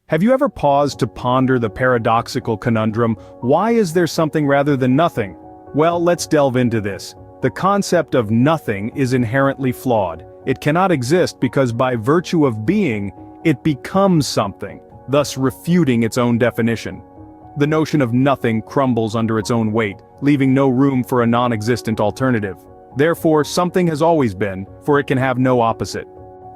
Have you ever paused to ponder the paradoxical conundrum, why is there something rather than nothing? Well, let's delve into this. The concept of nothing is inherently flawed. It cannot exist because by virtue of being, it becomes something, thus refuting its own definition. The notion of nothing crumbles under its own weight, leaving no room for a non-existent alternative. Therefore, something has always been, for it can have no opposite.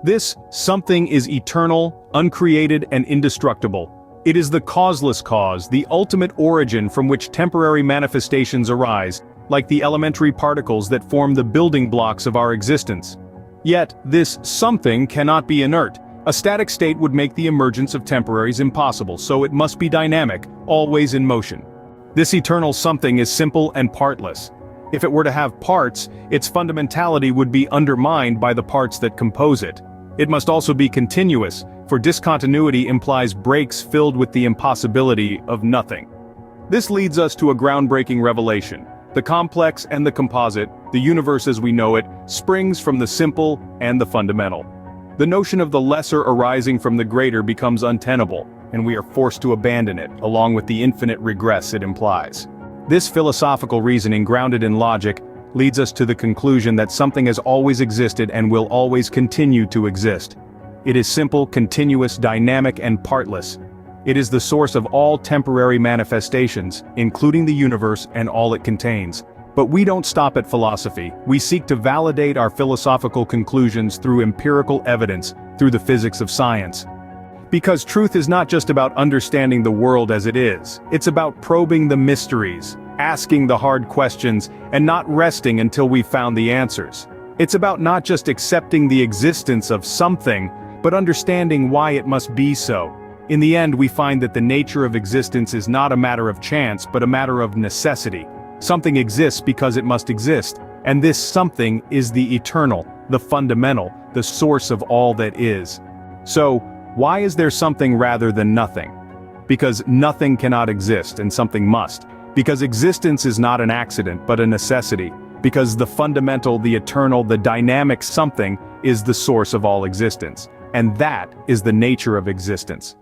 This something is eternal, uncreated, and indestructible. It is the causeless cause, the ultimate origin from which temporary manifestations arise, like the elementary particles that form the building blocks of our existence. Yet, this something cannot be inert. A static state would make the emergence of temporaries impossible, so it must be dynamic, always in motion. This eternal something is simple and partless. If it were to have parts, its fundamentality would be undermined by the parts that compose it. It must also be continuous, for discontinuity implies breaks filled with the impossibility of nothing. This leads us to a groundbreaking revelation. The complex and the composite, the universe as we know it, springs from the simple and the fundamental. The notion of the lesser arising from the greater becomes untenable, and we are forced to abandon it, along with the infinite regress it implies. This philosophical reasoning, grounded in logic, leads us to the conclusion that something has always existed and will always continue to exist. It is simple, continuous, dynamic, and partless. It is the source of all temporary manifestations, including the universe and all it contains. But we don't stop at philosophy. We seek to validate our philosophical conclusions through empirical evidence, through the physics of science. Because truth is not just about understanding the world as it is, it's about probing the mysteries, asking the hard questions, and not resting until we've found the answers. It's about not just accepting the existence of something, but understanding why it must be so. In the end, we find that the nature of existence is not a matter of chance, but a matter of necessity. Something exists because it must exist, and this something is the eternal, the fundamental, the source of all that is. So, why is there something rather than nothing? Because nothing cannot exist and something must. Because existence is not an accident but a necessity. Because the fundamental, the eternal, the dynamic something is the source of all existence. And that is the nature of existence.